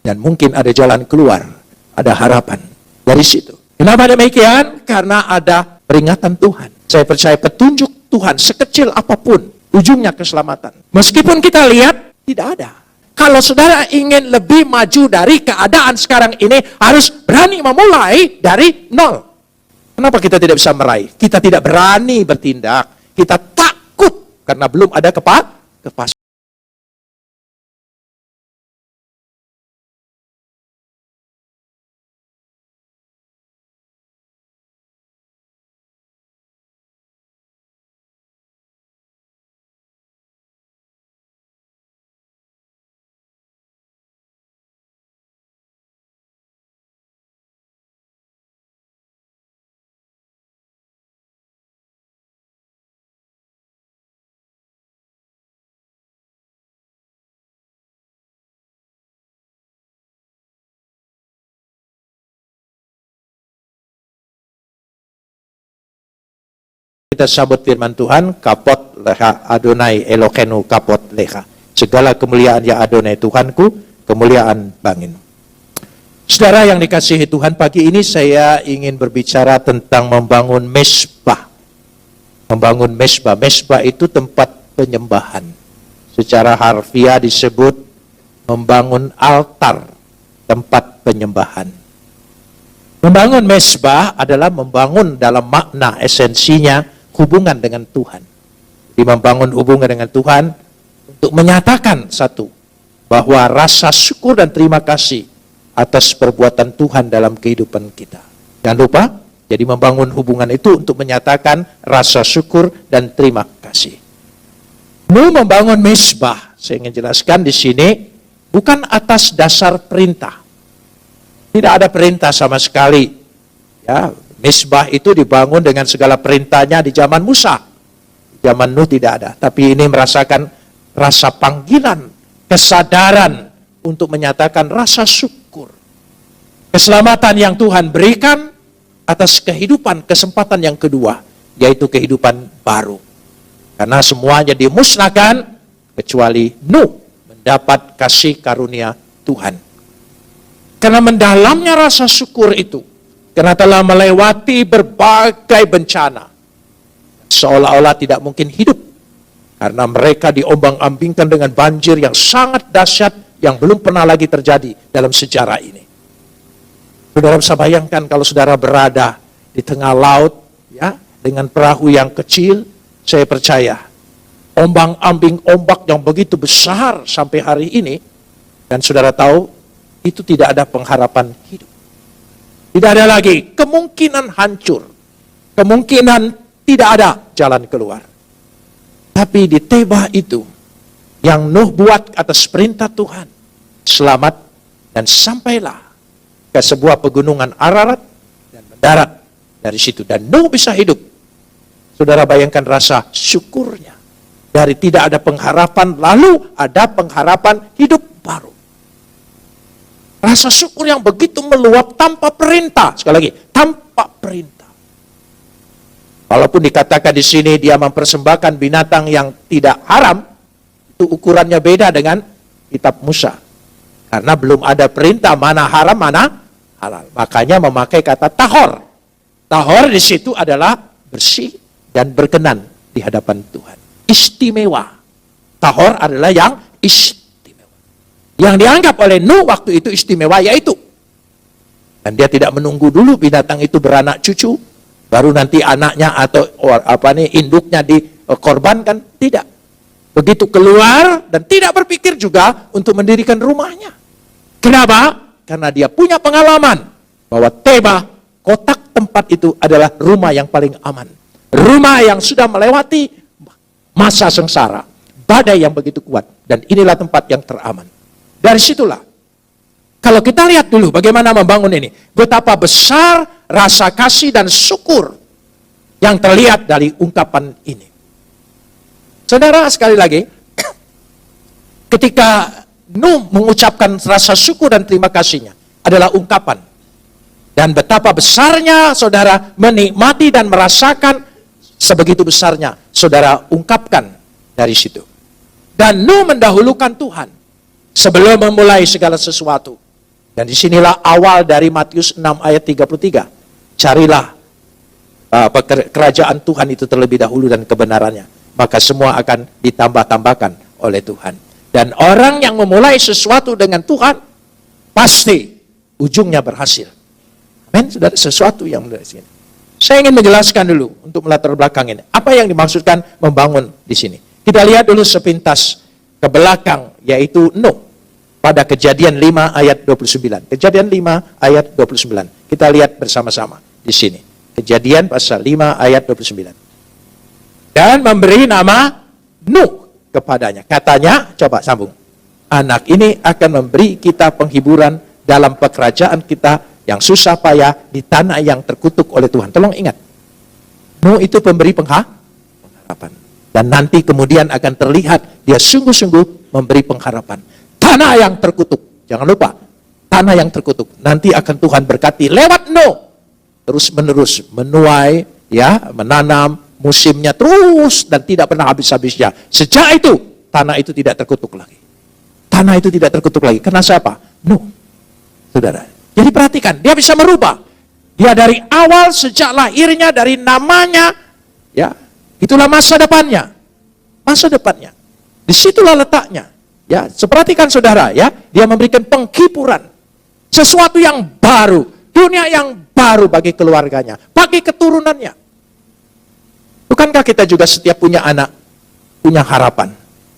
Dan mungkin ada jalan keluar, ada harapan dari situ. Kenapa demikian? Karena ada peringatan Tuhan. Saya percaya petunjuk Tuhan sekecil apapun, ujungnya keselamatan. Meskipun kita lihat, tidak ada. Kalau saudara ingin lebih maju dari keadaan sekarang ini, harus berani memulai dari nol. Kenapa kita tidak bisa meraih? Kita tidak berani bertindak. Kita takut karena belum ada kepastian. Kita sambut firman Tuhan, kapot leha Adonai Eloheinu kapot leha. Segala kemuliaan ya Adonai Tuhanku, kemuliaan banginu. Saudara yang dikasihi Tuhan, pagi ini saya ingin berbicara tentang membangun mesbah. Membangun mesbah. Mesbah itu tempat penyembahan. Secara harfiah disebut membangun altar, tempat penyembahan. Membangun mesbah adalah membangun dalam makna esensinya hubungan dengan Tuhan. Di membangun hubungan dengan Tuhan untuk menyatakan satu, bahwa rasa syukur dan terima kasih atas perbuatan Tuhan dalam kehidupan kita. Jangan lupa, jadi membangun hubungan itu untuk menyatakan rasa syukur dan terima kasih. Membangun mesbah, saya ingin jelaskan di sini, bukan atas dasar perintah. Tidak ada perintah sama sekali. Ya, mesbah itu dibangun dengan segala perintahnya di zaman Musa. Zaman Nuh tidak ada. Tapi ini merasakan rasa panggilan, kesadaran untuk menyatakan rasa syukur. Keselamatan yang Tuhan berikan atas kehidupan, kesempatan yang kedua, yaitu kehidupan baru. Karena semuanya dimusnahkan, kecuali Nuh mendapat kasih karunia Tuhan. Karena mendalamnya rasa syukur itu, karena telah melewati berbagai bencana, seolah-olah tidak mungkin hidup. Karena mereka diombang-ambingkan dengan banjir yang sangat dahsyat, yang belum pernah lagi terjadi dalam sejarah ini. Saudara bisa bayangkan kalau saudara berada di tengah laut, ya, dengan perahu yang kecil, saya percaya, ombang-ambing ombak yang begitu besar sampai hari ini, dan saudara tahu, itu tidak ada pengharapan hidup. Tidak ada lagi kemungkinan hancur. Kemungkinan tidak ada jalan keluar. Tapi di Tebah itu, yang Nuh buat atas perintah Tuhan, selamat dan sampailah ke sebuah pegunungan Ararat dan mendarat dari situ. Dan Nuh bisa hidup. Saudara bayangkan rasa syukurnya. Dari tidak ada pengharapan, lalu ada pengharapan hidup baru. Rasa syukur yang begitu meluap tanpa perintah. Sekali lagi, tanpa perintah. Walaupun dikatakan di sini dia mempersembahkan binatang yang tidak haram, itu ukurannya beda dengan kitab Musa. Karena belum ada perintah mana haram, mana halal. Makanya memakai kata tahor. Tahor di situ adalah bersih dan berkenan di hadapan Tuhan. Istimewa. Tahor adalah yang istimewa. Yang dianggap oleh Nuh waktu itu istimewa yaitu. Dan dia tidak menunggu dulu binatang itu beranak cucu, baru nanti anaknya atau induknya dikorbankan. Tidak. Begitu keluar dan tidak berpikir juga untuk mendirikan rumahnya. Kenapa? Karena dia punya pengalaman bahwa Tebah, kotak tempat itu adalah rumah yang paling aman. Rumah yang sudah melewati masa sengsara, badai yang begitu kuat. Dan inilah tempat yang teraman. Dari situlah, kalau kita lihat dulu bagaimana membangun ini, betapa besar rasa kasih dan syukur yang terlihat dari ungkapan ini. Saudara, sekali lagi, ketika Nuh mengucapkan rasa syukur dan terima kasihnya, adalah ungkapan. Dan betapa besarnya saudara menikmati dan merasakan, sebegitu besarnya saudara ungkapkan dari situ. Dan Nuh mendahulukan Tuhan sebelum memulai segala sesuatu. Dan disinilah awal dari Matius 6 ayat 33. Carilah kerajaan Tuhan itu terlebih dahulu dan kebenarannya. Maka semua akan ditambah-tambahkan oleh Tuhan. Dan orang yang memulai sesuatu dengan Tuhan, pasti ujungnya berhasil. Amin, saudara, sesuatu yang mulai di sini. Saya ingin menjelaskan dulu untuk melatar belakang ini. Apa yang dimaksudkan membangun di sini? Kita lihat dulu sepintas ke belakang, yaitu Nuh. Pada Kejadian 5 ayat 29. Kejadian 5 ayat 29. Kita lihat bersama-sama di sini. Kejadian pasal 5 ayat 29. Dan memberi nama Nuh kepadanya. Katanya, coba sambung. Anak ini akan memberi kita penghiburan dalam pekerjaan kita yang susah payah di tanah yang terkutuk oleh Tuhan. Tolong ingat. Nuh itu pemberi pengharapan. Dan nanti kemudian akan terlihat dia sungguh-sungguh memberi pengharapan. Tanah yang terkutuk. Jangan lupa. Tanah yang terkutuk. Nanti akan Tuhan berkati lewat Nuh. Terus-menerus menuai, ya, menanam, musimnya terus dan tidak pernah habis-habisnya. Sejak itu, tanah itu tidak terkutuk lagi. Tanah itu tidak terkutuk lagi. Karena siapa? Nuh. Saudara. Jadi perhatikan, dia bisa merubah. Dia dari awal sejak lahirnya, dari namanya, ya, itulah masa depannya. Masa depannya. Disitulah letaknya. Ya, perhatikan saudara, ya, dia memberikan penghiburan. Sesuatu yang baru, dunia yang baru bagi keluarganya, bagi keturunannya. Bukankah kita juga setiap punya anak, punya harapan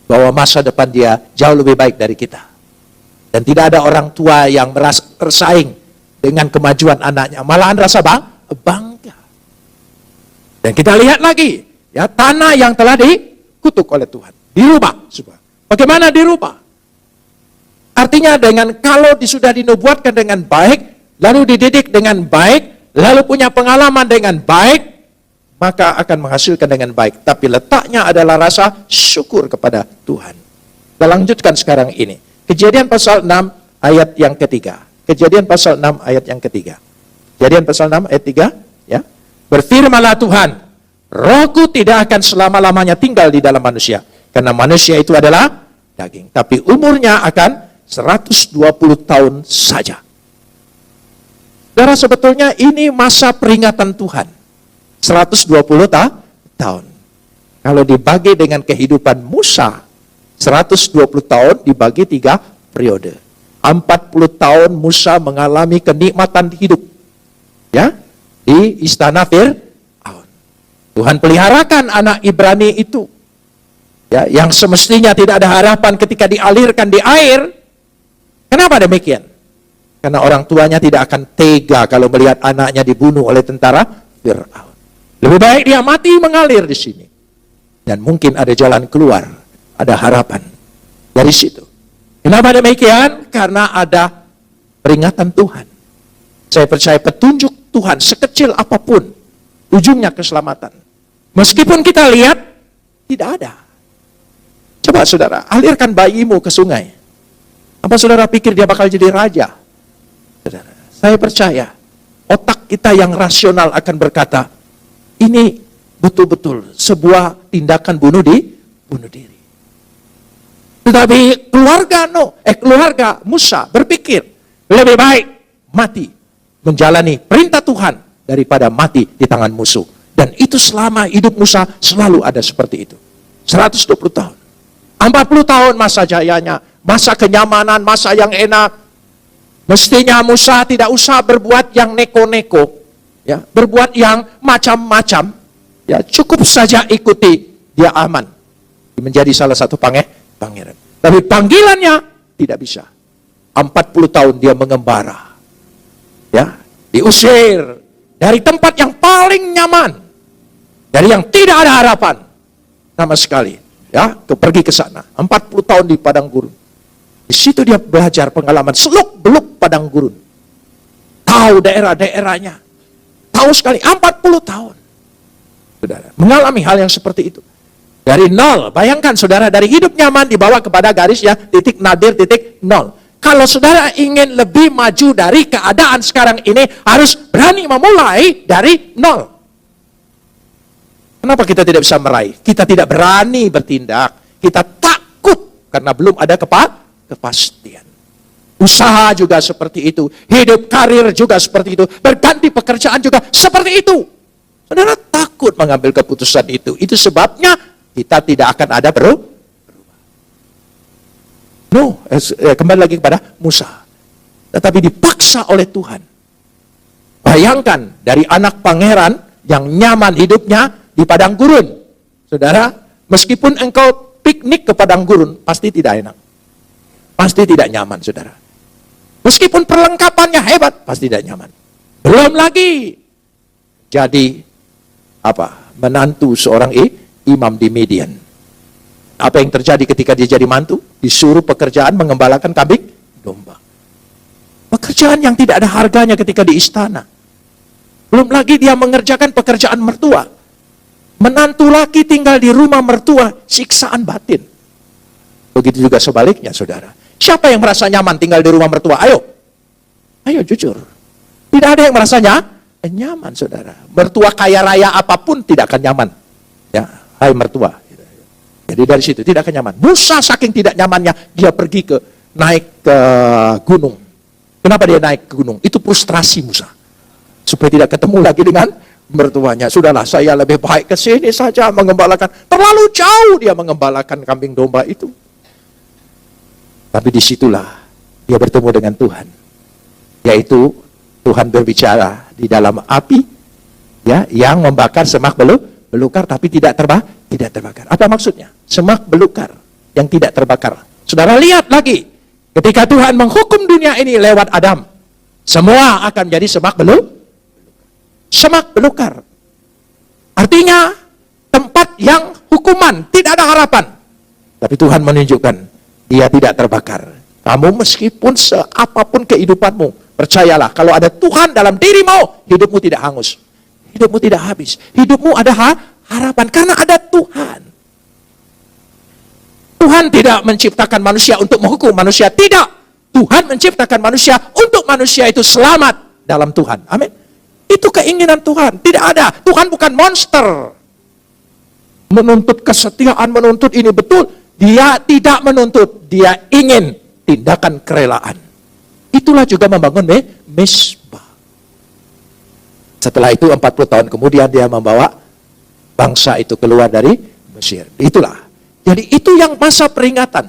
bahwa masa depan dia jauh lebih baik dari kita? Dan tidak ada orang tua yang merasa tersaing dengan kemajuan anaknya, malahan rasa bangga. Dan kita lihat lagi, ya, tanah yang telah dikutuk oleh Tuhan, dirubah. Bagaimana dirubah? Artinya kalau sudah dinubuatkan dengan baik, lalu dididik dengan baik, lalu punya pengalaman dengan baik, maka akan menghasilkan dengan baik. Tapi letaknya adalah rasa syukur kepada Tuhan. Kita lanjutkan sekarang ini. Kejadian pasal 6 ayat yang ketiga. Kejadian pasal 6 ayat yang ketiga. Kejadian pasal 6 ayat 3. Ya. Berfirmanlah Tuhan, Rohku tidak akan selama-lamanya tinggal di dalam manusia. Karena manusia itu adalah daging. Tapi umurnya akan 120 tahun saja. Saudara, sebetulnya ini masa peringatan Tuhan. 120 tahun. Kalau dibagi dengan kehidupan Musa, 120 tahun dibagi 3 periode. 40 tahun Musa mengalami kenikmatan hidup. Ya, di istana Fir'aun. Tuhan peliharakan anak Ibrani itu. Ya, yang semestinya tidak ada harapan ketika dialirkan di air. Kenapa demikian? Karena orang tuanya tidak akan tega kalau melihat anaknya dibunuh oleh tentara Fir'aun. Lebih baik dia mati mengalir di sini. Dan mungkin ada jalan keluar, ada harapan dari situ. Kenapa demikian? Karena ada peringatan Tuhan. Saya percaya petunjuk Tuhan sekecil apapun, ujungnya keselamatan. Meskipun kita lihat, tidak ada. Coba saudara, alirkan bayimu ke sungai. Apa saudara pikir dia bakal jadi raja? Saudara, saya percaya otak kita yang rasional akan berkata, ini betul-betul sebuah tindakan bunuh diri. Tetapi keluarga Musa berpikir lebih baik mati menjalani perintah Tuhan daripada mati di tangan musuh. Dan itu selama hidup Musa selalu ada seperti itu. 120 tahun. 40 tahun masa jayanya, masa kenyamanan, masa yang enak. Mestinya Musa tidak usah berbuat yang neko-neko, ya, berbuat yang macam-macam. Ya, cukup saja ikuti, dia aman. Menjadi salah satu pangeran. Tapi panggilannya tidak bisa. 40 tahun dia mengembara. Ya, diusir dari tempat yang paling nyaman. Dari yang tidak ada harapan sama sekali. Ya, pergi ke sana. 40 tahun di padang gurun. Di situ dia belajar pengalaman seluk-beluk padang gurun. Tahu daerah-daerahnya. Tahu sekali 40 tahun. Saudara, mengalami hal yang seperti itu. Dari nol, bayangkan saudara, dari hidup nyaman dibawa kepada garis ya, titik nadir, titik nol. Kalau saudara ingin lebih maju dari keadaan sekarang ini, harus berani memulai dari nol. Kenapa kita tidak bisa meraih? Kita tidak berani bertindak. Kita takut karena belum ada kepastian. Usaha juga seperti itu. Hidup karir juga seperti itu. Berganti pekerjaan juga seperti itu. Saudara takut mengambil keputusan itu. Itu sebabnya kita tidak akan ada kembali lagi kepada Musa. Tetapi dipaksa oleh Tuhan. Bayangkan dari anak pangeran yang nyaman hidupnya di padang gurun. Saudara, meskipun engkau piknik ke padang gurun, pasti tidak enak. Pasti tidak nyaman, saudara. Meskipun perlengkapannya hebat, pasti tidak nyaman. Belum lagi jadi menantu seorang imam di Midian. Apa yang terjadi ketika dia jadi mantu? Disuruh pekerjaan mengembalakan kambing domba. Pekerjaan yang tidak ada harganya ketika di istana. Belum lagi dia mengerjakan pekerjaan mertua. Menantu laki tinggal di rumah mertua, siksaan batin. Begitu juga sebaliknya, saudara. Siapa yang merasa nyaman tinggal di rumah mertua? Ayo jujur. Tidak ada yang merasanya nyaman, saudara. Mertua kaya raya apapun tidak akan nyaman. Ya, hai mertua. Jadi dari situ tidak akan nyaman. Musa saking tidak nyamannya, dia pergi naik ke gunung. Kenapa dia naik ke gunung? Itu frustrasi Musa. Supaya tidak ketemu lagi dengan mertuanya. Sudahlah, saya lebih baik ke sini saja mengembalakan. Terlalu jauh dia mengembalakan kambing domba itu. Tapi disitulah dia bertemu dengan Tuhan. Yaitu Tuhan berbicara di dalam api, ya, yang membakar semak belukar tapi tidak terbakar. Apa maksudnya? Semak belukar yang tidak terbakar. Saudara lihat lagi, ketika Tuhan menghukum dunia ini lewat Adam, semua akan menjadi semak belukar. Artinya tempat yang hukuman, tidak ada harapan. Tapi Tuhan menunjukkan dia tidak terbakar. Kamu meskipun seapapun kehidupanmu, percayalah, kalau ada Tuhan dalam dirimu, hidupmu tidak hangus. Hidupmu tidak habis. Hidupmu ada harapan karena ada Tuhan. Tuhan tidak menciptakan manusia untuk menghukum manusia. Tidak. Tuhan menciptakan manusia untuk manusia itu selamat dalam Tuhan. Amin. Itu keinginan Tuhan. Tidak ada. Tuhan bukan monster. Menuntut kesetiaan, menuntut ini betul. Dia tidak menuntut. Dia ingin tindakan kerelaan. Itulah juga membangun Mezbah. Setelah itu 40 tahun kemudian dia membawa bangsa itu keluar dari Mesir. Itulah. Jadi itu yang masa peringatan.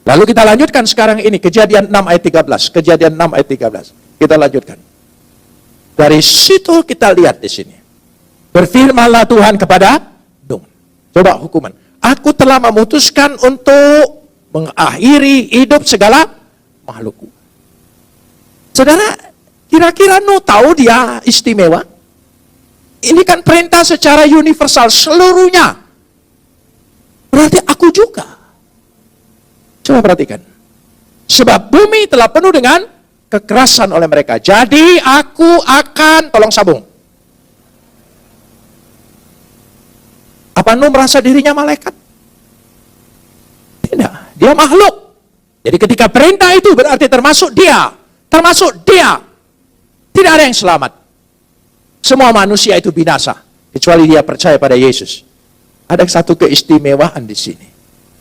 Lalu kita lanjutkan sekarang ini. Kejadian 6 ayat 13. Kejadian 6 ayat 13. Kita lanjutkan. Dari situ kita lihat di sini. Berfirmanlah Tuhan kepada Nuh. Coba hukuman. Aku telah memutuskan untuk mengakhiri hidup segala makhlukku. Saudara, kira-kira Nuh tahu dia istimewa? Ini kan perintah secara universal seluruhnya. Berarti aku juga. Coba perhatikan. Sebab bumi telah penuh dengan kekerasan oleh mereka. Jadi aku akan, tolong sabung. Apa Nuh merasa dirinya malaikat? Tidak, dia makhluk. Jadi ketika perintah itu berarti termasuk dia. Tidak ada yang selamat. Semua manusia itu binasa. Kecuali dia percaya pada Yesus. Ada satu keistimewaan di sini.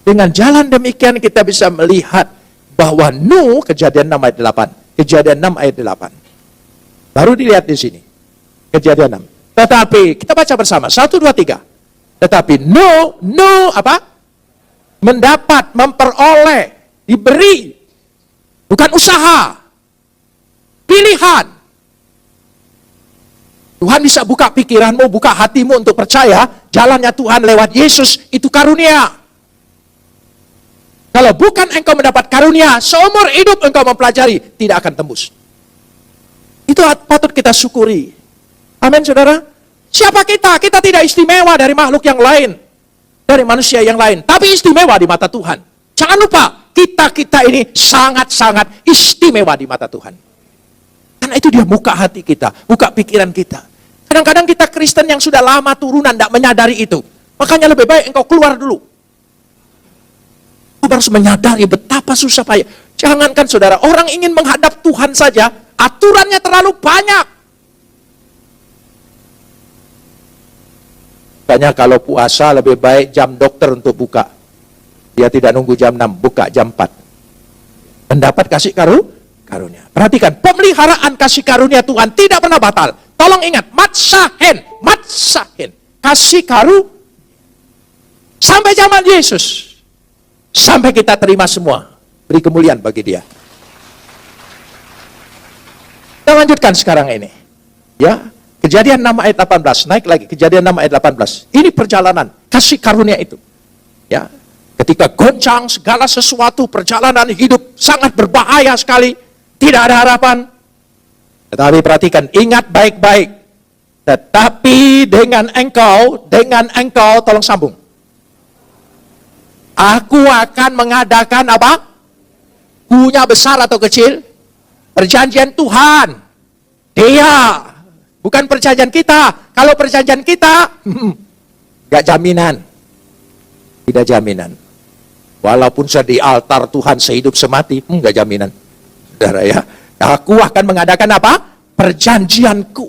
Dengan jalan demikian kita bisa melihat bahwa Nuh, Kejadian 6 ayat 8. Kejadian 6 ayat 8. Baru dilihat di sini. Kejadian 6. Tetapi, kita baca bersama. 1, 2, 3. Tetapi Nuh apa? Mendapat, memperoleh, diberi. Bukan usaha. Pilihan. Tuhan bisa buka pikiranmu, buka hatimu untuk percaya jalannya Tuhan lewat Yesus itu karunia. Kalau bukan engkau mendapat karunia, seumur hidup engkau mempelajari, tidak akan tembus. Itu patut kita syukuri. Amin, saudara. Siapa kita? Kita tidak istimewa dari makhluk yang lain, dari manusia yang lain, tapi istimewa di mata Tuhan. Jangan lupa, kita ini sangat-sangat istimewa di mata Tuhan. Karena itu dia buka hati kita, buka pikiran kita. Kadang-kadang kita Kristen yang sudah lama turunan tidak menyadari itu. Makanya lebih baik engkau keluar dulu. Kau harus menyadari betapa susah payah. Jangankan saudara, orang ingin menghadap Tuhan saja, aturannya terlalu banyak. Makanya kalau puasa lebih baik jam dokter untuk buka. Dia tidak nunggu jam 6, buka jam 4. Mendapat kasih karunia. Perhatikan, pemeliharaan kasih karunia Tuhan tidak pernah batal. Tolong ingat, matsahen. Kasih karunia. Sampai zaman Yesus. Sampai kita terima semua. Beri kemuliaan bagi dia. Kita lanjutkan sekarang ini. Ya, Kejadian 6 ayat 18. Naik lagi, Kejadian 6 ayat 18. Ini perjalanan, kasih karunia itu. Ya, ketika goncang segala sesuatu, perjalanan hidup sangat berbahaya sekali. Tidak ada harapan. Tetapi perhatikan, ingat baik-baik. Tetapi dengan engkau, tolong sambung. Aku akan mengadakan apa? Punya besar atau kecil? Perjanjian Tuhan. Dia, bukan perjanjian kita. Kalau perjanjian kita, gak jaminan. Tidak jaminan. Walaupun saya di altar Tuhan sehidup semati, gak jaminan. Saudara ya, aku akan mengadakan apa? Perjanjianku.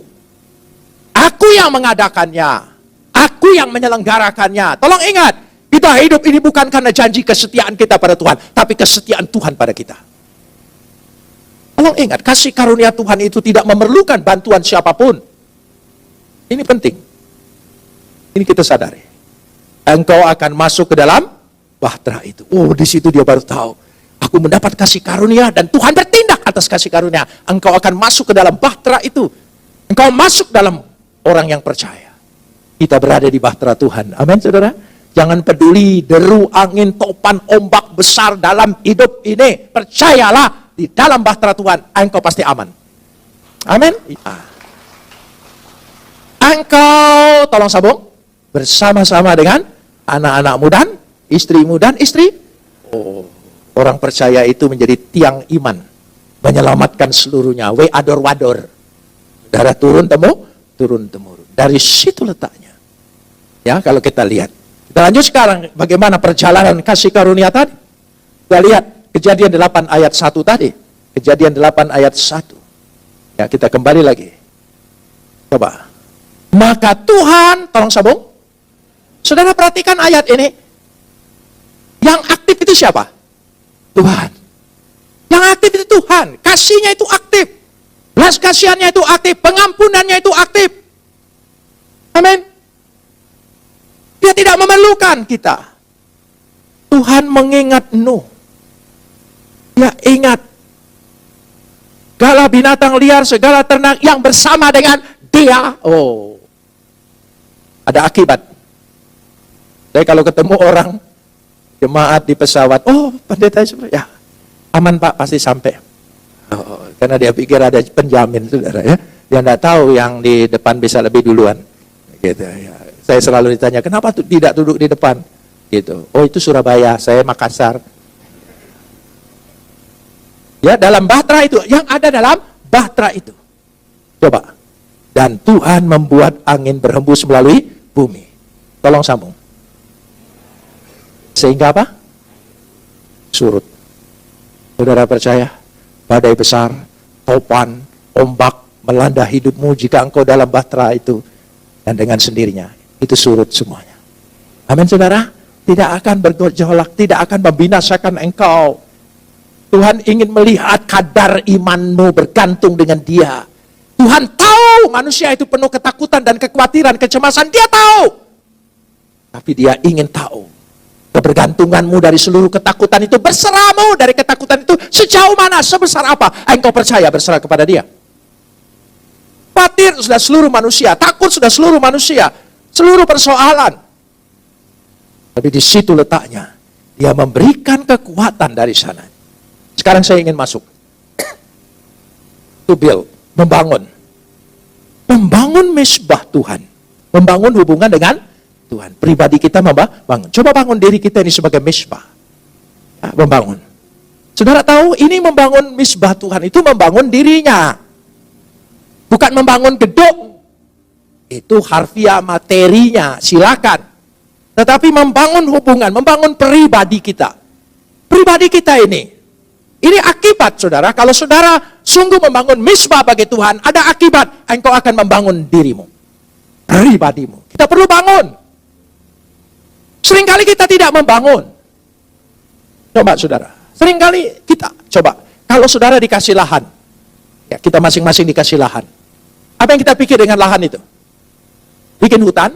Aku yang mengadakannya. Aku yang menyelenggarakannya. Tolong ingat, kita hidup ini bukan karena janji kesetiaan kita pada Tuhan, tapi kesetiaan Tuhan pada kita. Tolong ingat, kasih karunia Tuhan itu tidak memerlukan bantuan siapapun. Ini penting. Ini kita sadari. Engkau akan masuk ke dalam bahtera itu. Oh, di situ dia baru tahu. Aku mendapat kasih karunia dan Tuhan bertindak atas kasih karunia. Engkau akan masuk ke dalam bahtera itu. Engkau masuk dalam orang yang percaya. Kita berada di bahtera Tuhan. Amin, saudara. Jangan peduli deru angin, topan, ombak besar dalam hidup ini. Percayalah, di dalam bahtera Tuhan, engkau pasti aman. Amin. Engkau, tolong sambung, bersama-sama dengan anak-anakmu dan istrimu dan istri. Oh, orang percaya itu menjadi tiang iman, menyelamatkan seluruhnya. We ador wador. Darah turun temurun. Dari situ letaknya. Ya, kalau kita lihat. Kita lanjut sekarang, bagaimana perjalanan kasih karunia tadi. Kita lihat Kejadian 8 ayat 1 tadi. Kejadian 8 ayat 1. Ya, kita kembali lagi. Coba. Maka Tuhan, tolong sambung. Saudara perhatikan ayat ini. Yang aktif itu siapa? Tuhan. Yang aktif itu Tuhan. Kasihnya itu aktif. Belas kasihannya itu aktif. Pengampunannya itu aktif. Amin. Dia tidak memerlukan kita. Tuhan mengingat Nuh. Dia ingat. Segala binatang liar, segala ternak yang bersama dengan dia. Oh. Ada akibat. Jadi kalau ketemu orang, jemaat di pesawat, oh pendeta ya, aman Pak, pasti sampai. Oh, karena dia pikir ada penjamin, saudara ya. Dia tidak tahu yang di depan bisa lebih duluan. Gitu ya. Saya selalu ditanya, kenapa tidak duduk di depan? Gitu. Oh itu Surabaya, saya Makassar. Ya, dalam bahtera itu, yang ada dalam bahtera itu. Coba. Dan Tuhan membuat angin berhembus melalui bumi. Tolong sambung. Sehingga apa? Surut. Saudara percaya? Badai besar, topan, ombak melanda hidupmu jika engkau dalam bahtera itu. Dan dengan sendirinya, itu surut semuanya. Amin, saudara? Tidak akan bergejolak, tidak akan membinasakan engkau. Tuhan ingin melihat kadar imanmu bergantung dengan dia. Tuhan tahu manusia itu penuh ketakutan dan kekhawatiran, kecemasan. Dia tahu. Tapi dia ingin tahu. Kebergantunganmu dari seluruh ketakutan itu, berserahmu dari ketakutan itu, sejauh mana, sebesar apa, engkau percaya berserah kepada dia. Khawatir sudah seluruh manusia, takut sudah seluruh manusia, seluruh persoalan. Tapi di situ letaknya. Dia memberikan kekuatan dari sana. Sekarang saya ingin masuk. To build, membangun. Membangun misbah Tuhan. Membangun hubungan dengan Tuhan. Pribadi kita membangun. Coba bangun diri kita ini sebagai misbah. Ya, membangun. Saudara tahu, ini membangun misbah Tuhan itu membangun dirinya. Bukan membangun gedung. Itu harfiah materinya, silakan. Tetapi membangun hubungan, membangun pribadi kita. Pribadi kita ini akibat, saudara. Kalau saudara sungguh membangun misbah bagi Tuhan, ada akibat. Engkau akan membangun dirimu, pribadimu. Kita perlu bangun. Seringkali kita tidak membangun. Coba, saudara. Seringkali kita, Coba, kalau saudara dikasih lahan, ya, kita masing-masing dikasih lahan. Apa yang kita pikir dengan lahan itu? Bikin hutan.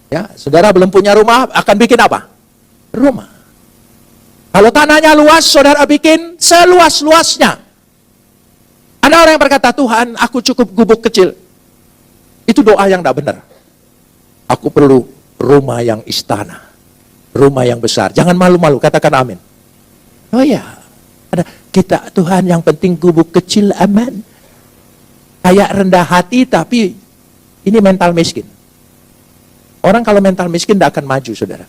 Ya, saudara belum punya rumah, akan bikin apa? Rumah. Kalau tanahnya luas, saudara bikin seluas-luasnya. Ada orang yang berkata, Tuhan, aku cukup gubuk kecil. Itu doa yang tidak benar. Aku perlu rumah yang istana. Rumah yang besar. Jangan malu-malu, katakan amin. Oh ya, ada kita, Tuhan, yang penting gubuk kecil, aman. Kayak rendah hati, tapi ini mental miskin. Orang kalau mental miskin tidak akan maju, saudara.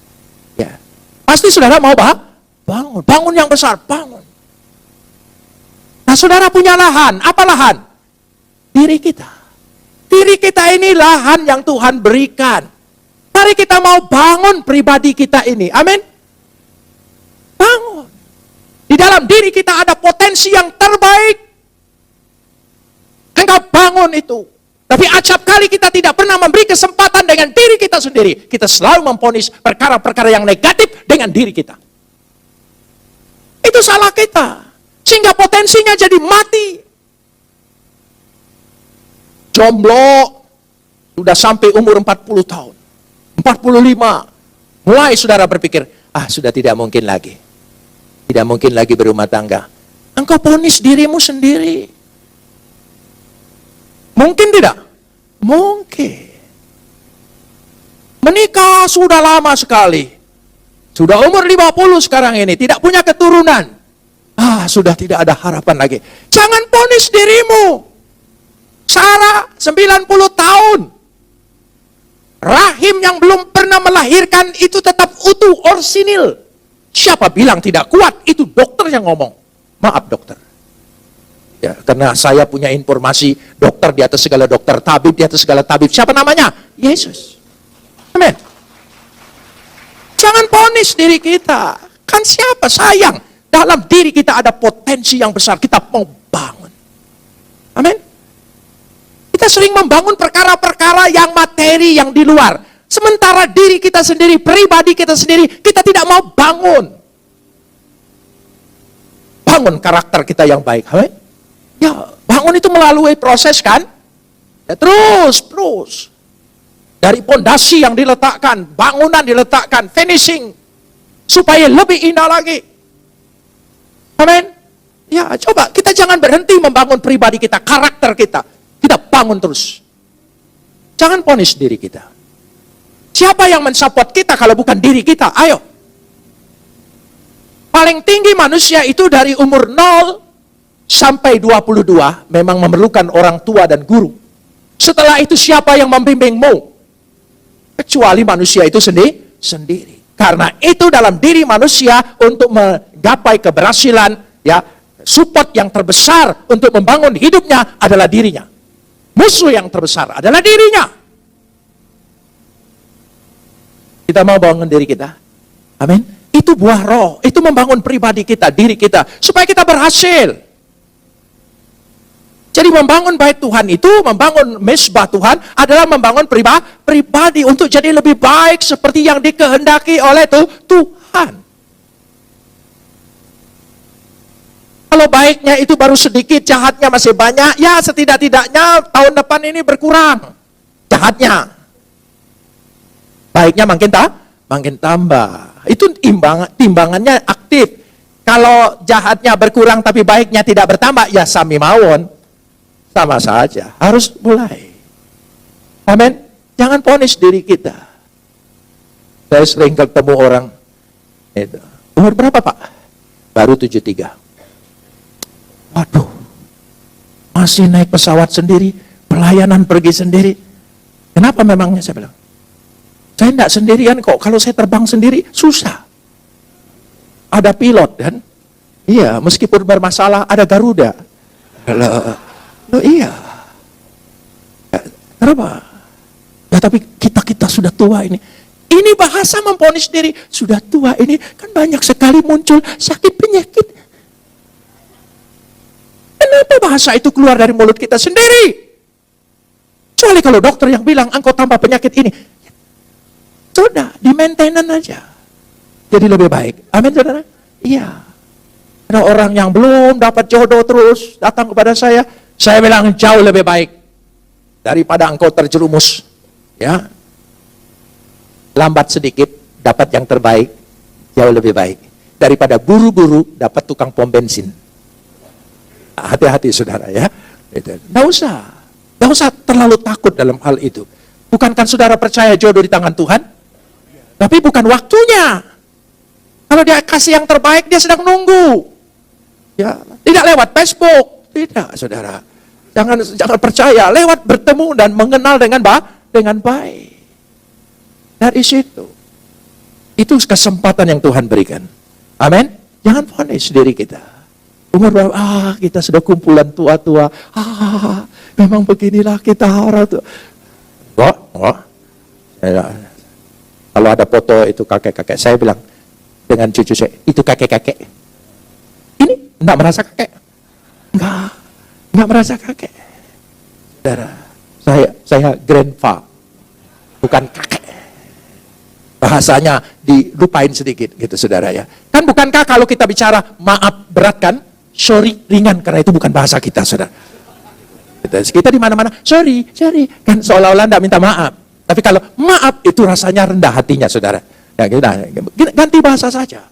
Ya, pasti saudara mau bangun, bangun yang besar, bangun. Nah, saudara punya lahan, apa lahan? Diri kita. Diri kita ini lahan yang Tuhan berikan. Mari kita mau bangun pribadi kita ini, amin. Bangun. Di dalam diri kita ada potensi yang terbaik. Engkau bangun itu. Tapi acap kali kita tidak pernah memberi kesempatan dengan diri kita sendiri. Kita selalu memvonis perkara-perkara yang negatif dengan diri kita. Itu salah kita. Sehingga potensinya jadi mati. Jomblo sudah sampai umur 40 tahun. 45. Mulai saudara berpikir, sudah tidak mungkin lagi. Tidak mungkin lagi berumah tangga. Engkau vonis dirimu sendiri. Mungkin tidak? Mungkin. Menikah sudah lama sekali. Sudah umur 50 sekarang ini. Tidak punya keturunan. Sudah tidak ada harapan lagi. Jangan vonis dirimu. Sarah 90 tahun. Rahim yang belum pernah melahirkan itu tetap utuh, orsinil. Siapa bilang tidak kuat? Itu dokter yang ngomong. Maaf dokter. Ya, karena saya punya informasi dokter di atas segala dokter, tabib di atas segala tabib. Siapa namanya? Yesus. Amin. Jangan vonis diri kita. Kan siapa? Sayang. Dalam diri kita ada potensi yang besar. Kita mau bangun. Amin. Kita sering membangun perkara-perkara yang materi, yang di luar. Sementara diri kita sendiri, pribadi kita sendiri, kita tidak mau bangun. Bangun karakter kita yang baik. Amin. Ya, bangun itu melalui proses kan? Ya, terus. Dari pondasi yang diletakkan, bangunan diletakkan, finishing. Supaya lebih indah lagi. Amin. Ya, coba kita jangan berhenti membangun pribadi kita, karakter kita. Kita bangun terus. Jangan vonis diri kita. Siapa yang mensupport kita kalau bukan diri kita? Ayo. Paling tinggi manusia itu dari umur 0 sampai 22 memang memerlukan orang tua dan guru. Setelah itu siapa yang membimbingmu? Kecuali manusia itu sendiri. Karena itu dalam diri manusia untuk menggapai keberhasilan, ya, support yang terbesar untuk membangun hidupnya adalah dirinya. Musuh yang terbesar adalah dirinya. Kita mau bangun diri kita. Amin. Itu buah roh, itu membangun pribadi kita, diri kita, supaya kita berhasil. Jadi membangun bait Tuhan itu, membangun mesbah Tuhan adalah membangun pribadi untuk jadi lebih baik seperti yang dikehendaki oleh Tuhan. Kalau baiknya itu baru sedikit, jahatnya masih banyak, ya setidak-tidaknya tahun depan ini berkurang jahatnya. Baiknya makin tambah. Itu timbangannya aktif. Kalau jahatnya berkurang tapi baiknya tidak bertambah, ya sami mawon. Sama saja, harus mulai. Amin. Jangan vonis diri kita. Saya sering ketemu orang, itu, umur berapa Pak? Baru 73. Waduh, masih naik pesawat sendiri, pelayanan pergi sendiri. Kenapa memangnya? Saya bilang, saya tidak sendirian kok. Kalau saya terbang sendiri, susah. Ada pilot kan? Iya, meskipun bermasalah, ada Garuda. Loh iya. Kenapa? Ya tapi kita sudah tua ini. Ini bahasa memvonis diri. Sudah tua ini kan banyak sekali muncul sakit penyakit. Kenapa bahasa itu keluar dari mulut kita sendiri? Kecuali kalau dokter yang bilang engkau tambah penyakit ini. Sudah, di maintenance aja. Jadi lebih baik. Amin saudara? Iya. Ada orang yang belum dapat jodoh terus datang kepada saya bilang jauh lebih baik daripada engkau terjerumus. Ya, lambat sedikit dapat yang terbaik, jauh lebih baik daripada buru-buru dapat tukang pom bensin. Hati-hati saudara ya. Nggak usah terlalu takut dalam hal itu. Bukankah saudara percaya jodoh di tangan Tuhan? Tapi bukan waktunya. Kalau dia kasih yang terbaik, dia sedang nunggu. Ya, tidak lewat Facebook, tidak, saudara. Jangan percaya, lewat bertemu dan mengenal dengan baik. Dari situ, itu kesempatan yang Tuhan berikan. Amin. Jangan vonis diri kita. Umur berapa? Kita sudah kumpulan tua-tua. Memang beginilah kita orang tua. Kalau ada foto itu kakek-kakek, saya bilang dengan cucu saya, itu kakek-kakek. Ini enggak merasa kakek. Enggak merasa kakek. Saudara, saya grandpa, bukan kakek. Bahasanya dilupain sedikit gitu saudara ya. Kan bukankah kalau kita bicara maaf berat kan? Sorry ringan, karena itu bukan bahasa kita saudara. Kita di mana-mana, sorry, kan seolah-olah enggak minta maaf. Tapi kalau maaf itu rasanya rendah hatinya saudara. Ya, kita ganti bahasa saja.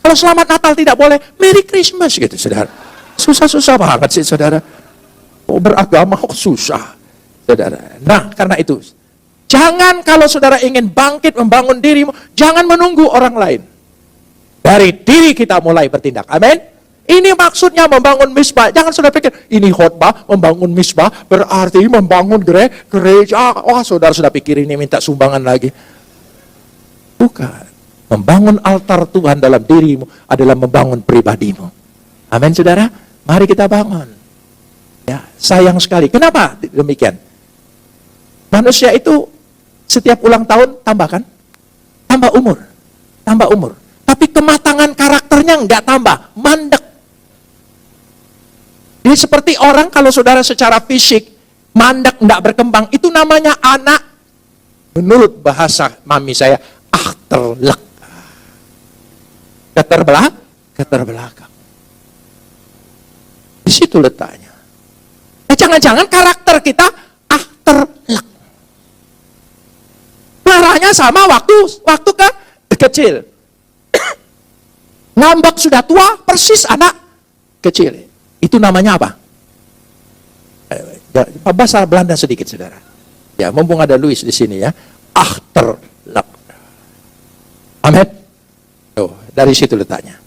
Kalau selamat Natal tidak boleh, Merry Christmas gitu saudara. Susah-susah banget sih saudara. Beragama kok susah saudara. Nah karena itu, jangan kalau saudara ingin bangkit membangun dirimu, jangan menunggu orang lain. Dari diri kita mulai bertindak. Amin. Ini maksudnya membangun misbah. Jangan saudara pikir, ini khotbah, membangun misbah, berarti membangun gereja. Wah saudara sudah pikir ini minta sumbangan lagi. Bukan. Membangun altar Tuhan dalam dirimu adalah membangun pribadimu. Amin saudara. Mari kita bangun. Ya, sayang sekali. Kenapa demikian? Manusia itu setiap ulang tahun tambahkan, tambah umur. Tapi kematangan karakternya enggak tambah, mandek. Jadi seperti orang kalau saudara secara fisik mandek, enggak berkembang, itu namanya anak. Menurut bahasa mami saya, achterlijk. Keterbelakang. Di situ letaknya. Jangan-jangan karakter kita achterlijk. Marahnya sama waktu kecil. Ngambek sudah tua, persis anak kecil. Itu namanya apa? Bahasa Belanda sedikit, saudara. Ya, mumpung ada Louis di sini ya. Achterlijk. Amin. Oh, dari situ letaknya.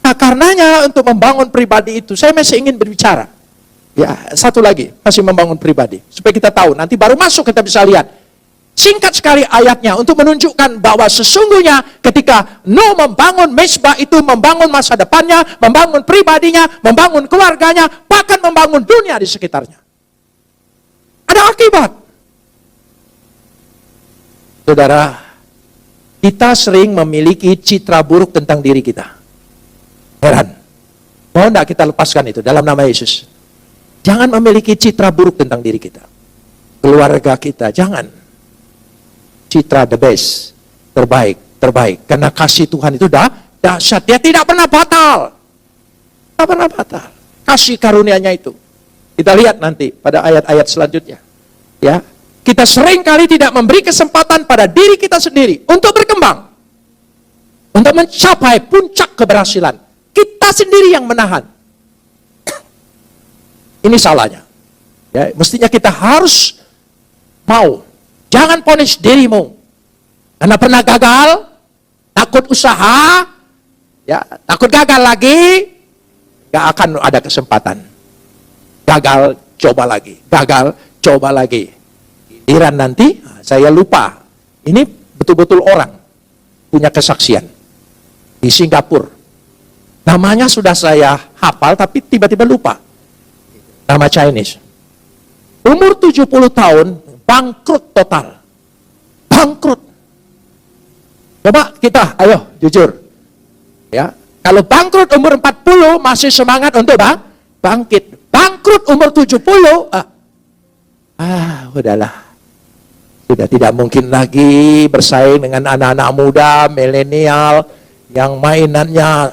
Nah, karenanya untuk membangun pribadi itu, saya masih ingin berbicara. Ya, satu lagi, masih membangun pribadi. Supaya kita tahu, nanti baru masuk kita bisa lihat. Singkat sekali ayatnya untuk menunjukkan bahwa sesungguhnya ketika Nuh membangun mezbah itu membangun masa depannya, membangun pribadinya, membangun keluarganya, bahkan membangun dunia di sekitarnya. Ada akibat. Saudara, kita sering memiliki citra buruk tentang diri kita. Heran. Mau enggak kita lepaskan itu dalam nama Yesus? Jangan memiliki citra buruk tentang diri kita. Keluarga kita, jangan. Citra the best, terbaik. Karena kasih Tuhan itu dahsyat. Dia tidak pernah batal. Tidak pernah batal. Kasih karunia-Nya itu. Kita lihat nanti pada ayat-ayat selanjutnya. Ya, kita sering kali tidak memberi kesempatan pada diri kita sendiri untuk berkembang. Untuk mencapai puncak keberhasilan. Kita sendiri yang menahan. Ini salahnya. Ya, mestinya kita harus mau. Jangan ponis dirimu. Karena pernah gagal, takut usaha, ya, takut gagal lagi, gak akan ada kesempatan. Gagal, coba lagi. Gagal, coba lagi. Giliran nanti, saya lupa. Ini betul-betul orang punya kesaksian. Di Singapura. Namanya sudah saya hafal, tapi tiba-tiba lupa. Nama Chinese. Umur 70 tahun, bangkrut total. Bangkrut. Coba kita, ayo jujur. Ya, kalau bangkrut umur 40 masih semangat untuk bangkit. Bangkrut umur 70, udahlah. Sudah tidak mungkin lagi bersaing dengan anak-anak muda, milenial yang mainannya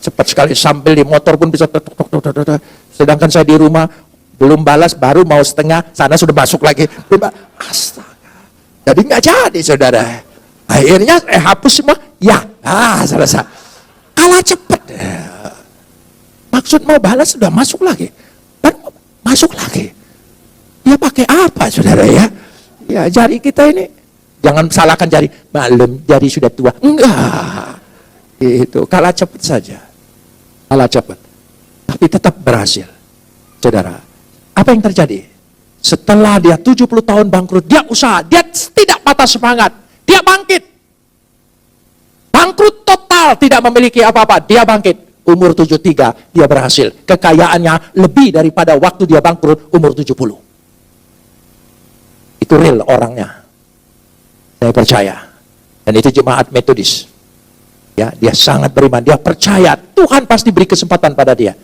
cepat sekali, sambil di motor pun bisa tok, tok, tok, tok, tok. Sedangkan saya di rumah belum balas, baru mau setengah, sana sudah masuk lagi. Astaga. Jadi nggak jadi, saudara. Akhirnya hapus semua, ya, selesai. Kalah cepat. Maksud mau balas sudah masuk lagi, baru masuk lagi. Dia pakai apa, saudara ya? Ya, jari kita ini, jangan salahkan jari, malam jari sudah tua. Enggak. Itu kalah cepat saja. Kalah cepat. Tapi tetap berhasil. Saudara, apa yang terjadi? Setelah dia 70 tahun bangkrut, dia usaha, dia tidak patah semangat. Dia bangkit. Bangkrut total, tidak memiliki apa-apa. Dia bangkit. Umur 73, dia berhasil. Kekayaannya lebih daripada waktu dia bangkrut, umur 70. Itu real orangnya. Saya percaya. Dan itu jemaat Metodis. Ya, dia sangat beriman. Dia percaya Tuhan pasti beri kesempatan pada dia.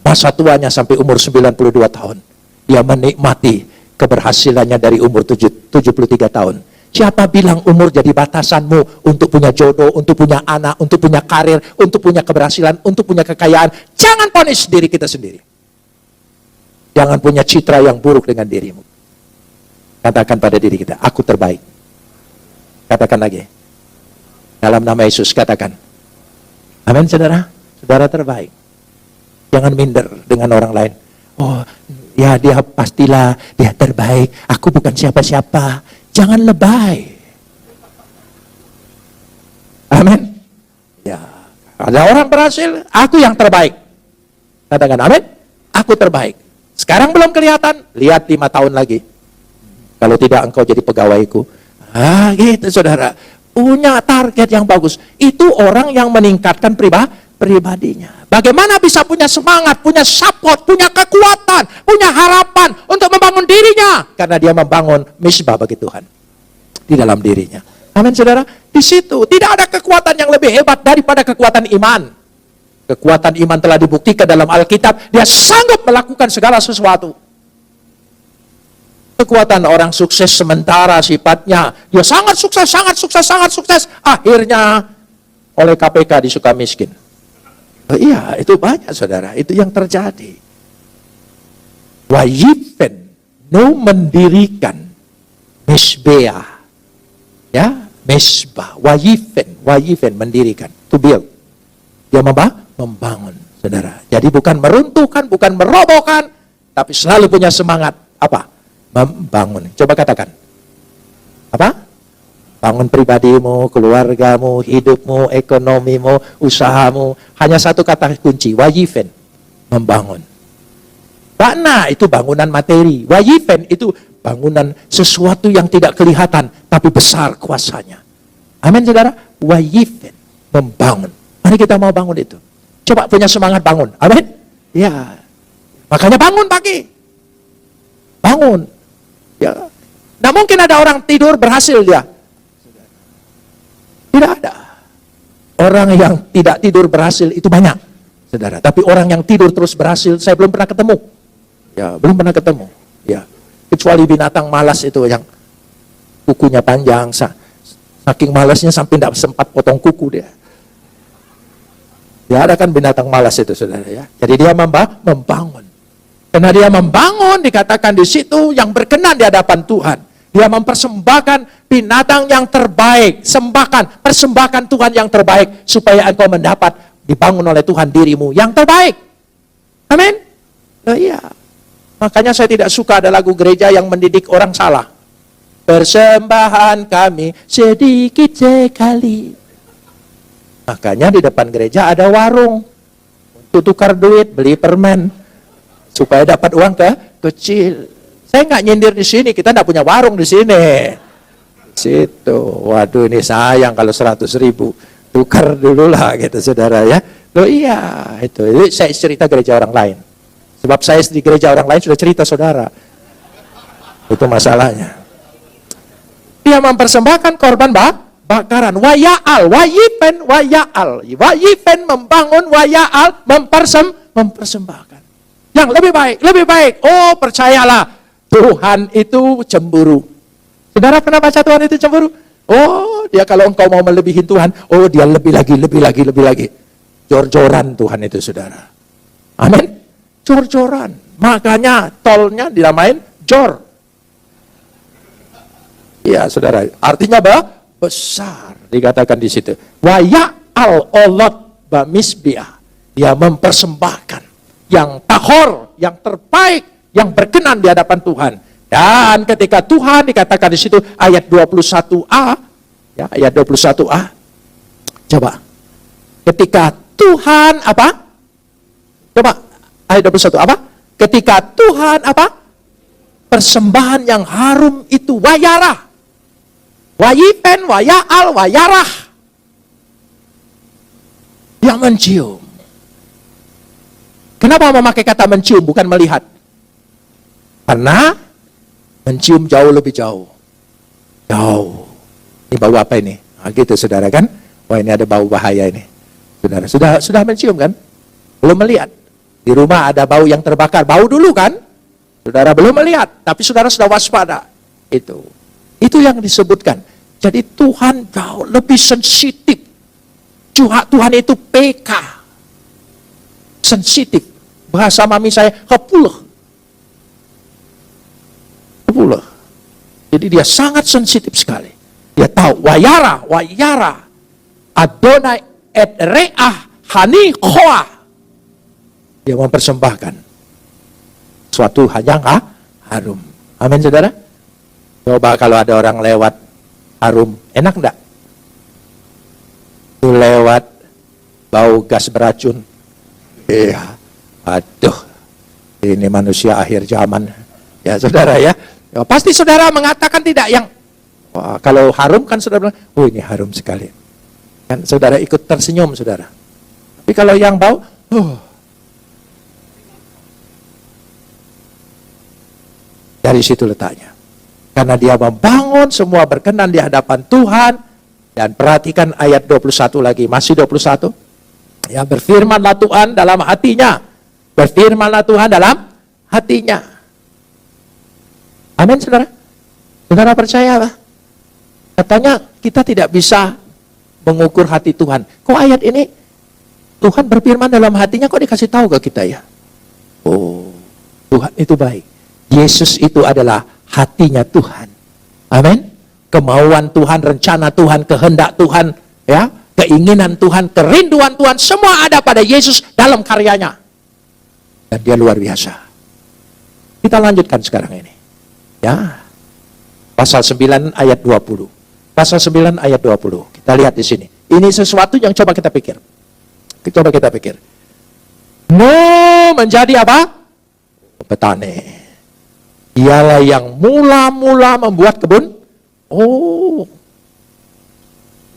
Masa tuanya sampai umur 92 tahun. Dia menikmati keberhasilannya dari umur 73 tahun. Siapa bilang umur jadi batasanmu untuk punya jodoh, untuk punya anak, untuk punya karir, untuk punya keberhasilan, untuk punya kekayaan? Jangan punish diri kita sendiri. Jangan punya citra yang buruk dengan dirimu. Katakan pada diri kita, aku terbaik. Katakan lagi. Dalam nama Yesus, katakan. Amin, saudara. Saudara terbaik. Jangan minder dengan orang lain. Oh, ya dia pastilah, dia terbaik. Aku bukan siapa-siapa. Jangan lebay. Amin. Ya, ada orang berhasil, aku yang terbaik. Katakan amin. Aku terbaik. Sekarang belum kelihatan, lihat 5 tahun lagi. Kalau tidak engkau jadi pegawaiku. Gitu saudara. Punya target yang bagus. Itu orang yang meningkatkan pribadinya. Bagaimana bisa punya semangat, punya support, punya kekuatan, punya harapan untuk membangun dirinya. Karena dia membangun misbah bagi Tuhan. Di dalam dirinya. Amin saudara. Di situ tidak ada kekuatan yang lebih hebat daripada kekuatan iman. Kekuatan iman telah dibuktikan dalam Alkitab. Dia sanggup melakukan segala sesuatu. Kekuatan orang sukses sementara sifatnya. Dia sangat sukses, sangat sukses, sangat sukses. Akhirnya oleh KPK disuka miskin. Oh, iya, itu banyak saudara. Itu yang terjadi. Wajiben no mendirikan misbeah. Ya, mesbah. Wajiben mendirikan. To build. Dia membangun, saudara. Jadi bukan meruntuhkan, bukan merobohkan, tapi selalu punya semangat. Apa? Membangun. Coba katakan. Apa? Bangun pribadimu, keluargamu, hidupmu, ekonomimu, usahamu. Hanya satu kata kunci, wajiben. Membangun. Bana itu bangunan materi. Wajiben itu bangunan sesuatu yang tidak kelihatan, tapi besar kuasanya. Amin saudara. Wajiben. Membangun. Mari kita mau bangun itu. Coba punya semangat bangun. Amin. Ya. Makanya bangun pagi. Bangun. Ya, nah mungkin ada orang tidur berhasil dia. Tidak ada. Orang yang tidak tidur berhasil itu banyak, saudara. Tapi orang yang tidur terus berhasil, saya belum pernah ketemu. Ya, belum pernah ketemu. Ya, kecuali binatang malas itu yang kukunya panjang, saking malasnya sampai tidak sempat potong kuku dia. Ya, ada kan binatang malas itu, saudara ya. Jadi dia membangun. Karena dia membangun, dikatakan di situ yang berkenan di hadapan Tuhan. Dia mempersembahkan binatang yang terbaik. Persembahkan Tuhan yang terbaik. Supaya engkau mendapat, dibangun oleh Tuhan dirimu yang terbaik. Amin. Oh iya. Makanya saya tidak suka ada lagu gereja yang mendidik orang salah. Persembahan kami sedikit sekali. Makanya di depan gereja ada warung. Untuk tukar duit, beli permen. Supaya dapat uang kecil. Saya nggak nyindir di sini, kita nggak punya warung di sini. Situ, waduh ini sayang kalau 100.000. Tukar dulu lah gitu saudara ya. Loh iya, itu saya cerita gereja orang lain. Sebab saya di gereja orang lain sudah cerita saudara. Itu masalahnya. Dia mempersembahkan korban bakaran. Waya'al, wayipen membangun, waya'al mempersembahkan. Yang lebih baik. Oh, percayalah, Tuhan itu cemburu. Saudara pernah baca Tuhan itu cemburu? Oh, dia kalau engkau mau melebihi Tuhan, oh dia lebih lagi. Jor-joran Tuhan itu, saudara. Amin. Jor-joran. Makanya tolnya dinamain jor. Ya, saudara. Artinya apa? Besar. Dikatakan di situ. Wa ya'al-olot bamisbiah. Dia mempersembahkan yang tahor, yang terbaik, yang berkenan di hadapan Tuhan. Dan ketika Tuhan dikatakan di situ ayat 21a, ya, ayat 21a. Coba. Ketika Tuhan apa? Coba ayat 21 apa? Ketika Tuhan apa? Persembahan yang harum itu wayarah. Wayipen, waya'al, wayarah. Yang mencium. Kenapa memakai kata mencium bukan melihat? Karena mencium jauh lebih jauh. Jauh. Ini bau apa ini? Nah, gitu saudara kan? Wah, ini ada bau bahaya ini. Saudara sudah mencium kan? Belum melihat. Di rumah ada bau yang terbakar. Bau dulu kan? Saudara belum melihat, tapi saudara sudah waspada. Itu yang disebutkan. Jadi Tuhan jauh lebih sensitif. Tuhan itu PK. Sensitif. Bahasa mami saya, kepuluh. Jadi dia sangat sensitif sekali. Dia tahu, wayara, Adonai et re'ah hani khoa. Dia mempersembahkan suatu hal yang harum. Amin, saudara. Coba kalau ada orang lewat harum, enak enggak? Itu lewat bau gas beracun. Iya, aduh, ini manusia akhir zaman. Ya, saudara ya. Ya, pasti saudara mengatakan tidak yang, wah, kalau harum kan saudara bilang, oh ini harum sekali. Kan saudara ikut tersenyum, saudara. Tapi kalau yang bau, dari situ letaknya. Karena dia membangun semua berkenan di hadapan Tuhan. Dan perhatikan ayat 21 lagi, masih 21. Ya, berfirmanlah Tuhan dalam hatinya. Berfirmanlah Tuhan dalam hatinya. Amin, saudara. Saudara percaya lah. Katanya kita tidak bisa mengukur hati Tuhan. Kok ayat ini Tuhan berfirman dalam hatinya kok dikasih tahu ke kita ya? Oh, Tuhan itu baik. Yesus itu adalah hatinya Tuhan. Amin. Kemauan Tuhan, rencana Tuhan, kehendak Tuhan, ya, keinginan Tuhan, kerinduan Tuhan, semua ada pada Yesus dalam karyanya. Dan dia luar biasa. Kita lanjutkan sekarang ini. Ya. Pasal 9 ayat 20. Pasal 9 ayat 20. Kita lihat di sini. Ini sesuatu yang coba kita pikir. Coba kita pikir. Menjadi apa? Petani. Dialah yang mula-mula membuat kebun. Oh.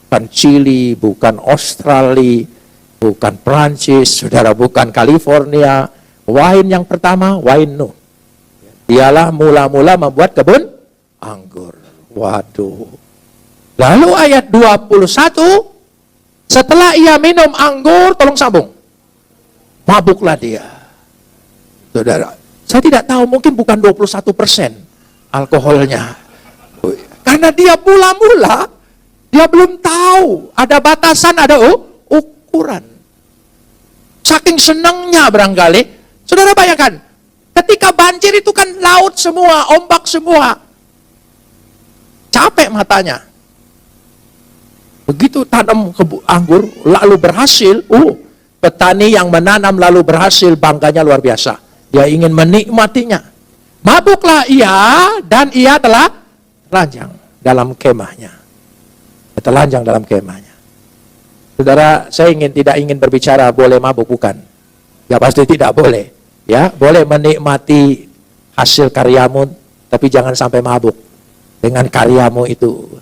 Bukan Chili, bukan Australia, bukan Prancis, saudara, bukan California. Wine yang pertama, wine Nuh. Dialah mula-mula membuat kebun anggur. Waduh. Lalu ayat 21, setelah ia minum anggur, tolong sambung. Mabuklah dia. Saudara, saya tidak tahu, mungkin bukan 21% alkoholnya. Karena dia mula-mula, dia belum tahu. Ada batasan, ada ukuran. Saking senangnya barangkali. Saudara bayangkan, ketika banjir itu kan laut semua, ombak semua. Capek matanya. Begitu tanam anggur, lalu berhasil. Petani yang menanam lalu berhasil, bangganya luar biasa. Dia ingin menikmatinya. Mabuklah ia, dan ia telah telanjang dalam kemahnya. Telanjang dalam kemahnya. Saudara, saya tidak ingin berbicara boleh mabuk, bukan. Ya pasti tidak boleh. Ya, boleh menikmati hasil karyamu, tapi jangan sampai mabuk dengan karyamu itu.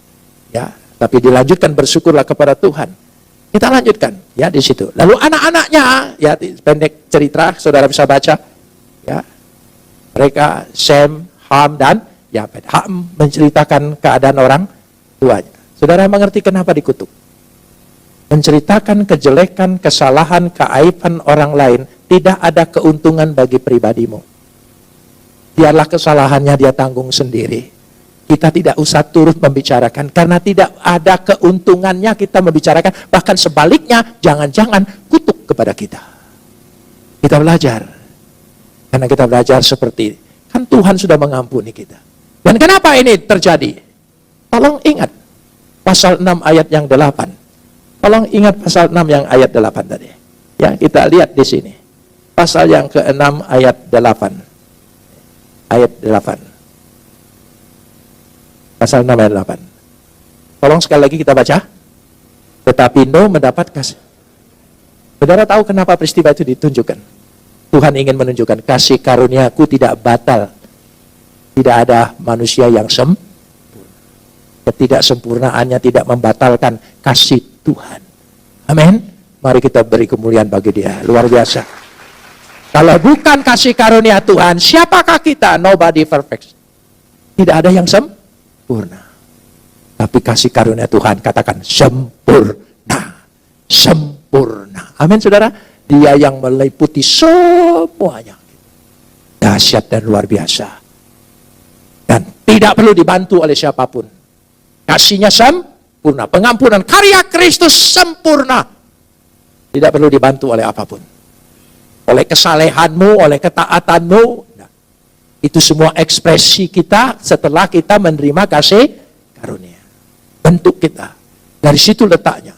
Ya, tapi dilanjutkan, bersyukurlah kepada Tuhan. Kita lanjutkan ya di situ. Lalu anak-anaknya, ya pendek cerita, saudara bisa baca. Ya, mereka Sem, Ham dan Yafet. Ham menceritakan keadaan orang tuanya. Saudara mengerti kenapa dikutuk? Menceritakan kejelekan, kesalahan, keaiban orang lain tidak ada keuntungan bagi pribadimu. Biarlah kesalahannya dia tanggung sendiri. Kita tidak usah turut membicarakan, karena tidak ada keuntungannya kita membicarakan. Bahkan sebaliknya, jangan-jangan kutuk kepada kita. Kita belajar. Karena kita belajar seperti, kan Tuhan sudah mengampuni kita. Dan kenapa ini terjadi? Tolong ingat, pasal 6 ayat yang 8. Tolong ingat pasal 6 yang ayat 8 tadi. Ya, kita lihat di sini. Pasal yang ke-6 ayat 8. Ayat 8. Pasal 6 ayat 8. Tolong sekali lagi kita baca. Tetapi Nuh mendapat kasih. Saudara tahu kenapa peristiwa itu ditunjukkan? Tuhan ingin menunjukkan kasih karuniaku tidak batal. Tidak ada manusia yang sempurna. Ketidaksempurnaannya tidak membatalkan kasih Tuhan. Amin. Mari kita beri kemuliaan bagi Dia. Luar biasa. Kalau bukan kasih karunia Tuhan, siapakah kita? Nobody perfect. Tidak ada yang sempurna. Tapi kasih karunia Tuhan, katakan sempurna. Sempurna. Amin, saudara. Dia yang meliputi semuanya. Dahsyat dan luar biasa. Dan tidak perlu dibantu oleh siapapun. Kasihnya sempurna. Pengampunan karya Kristus sempurna. Tidak perlu dibantu oleh apapun. Oleh kesalehanmu, oleh ketaatanmu. Nah, itu semua ekspresi kita setelah kita menerima kasih karunia. Bentuk kita. Dari situ letaknya.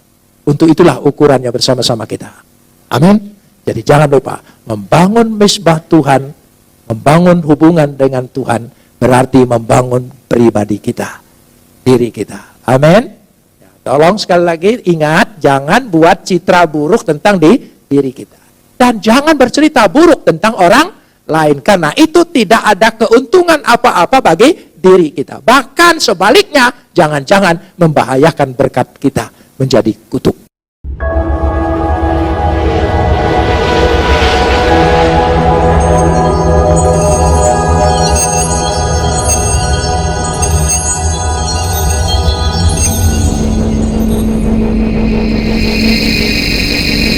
Untuk itulah ukurannya bersama-sama kita. Amin. Jadi jangan lupa, membangun misbah Tuhan, membangun hubungan dengan Tuhan, berarti membangun pribadi kita, diri kita. Amin. Ya, tolong sekali lagi ingat, jangan buat citra buruk tentang diri kita. Dan jangan bercerita buruk tentang orang lain, karena itu tidak ada keuntungan apa-apa bagi diri kita. Bahkan sebaliknya, jangan-jangan membahayakan berkat kita menjadi kutuk.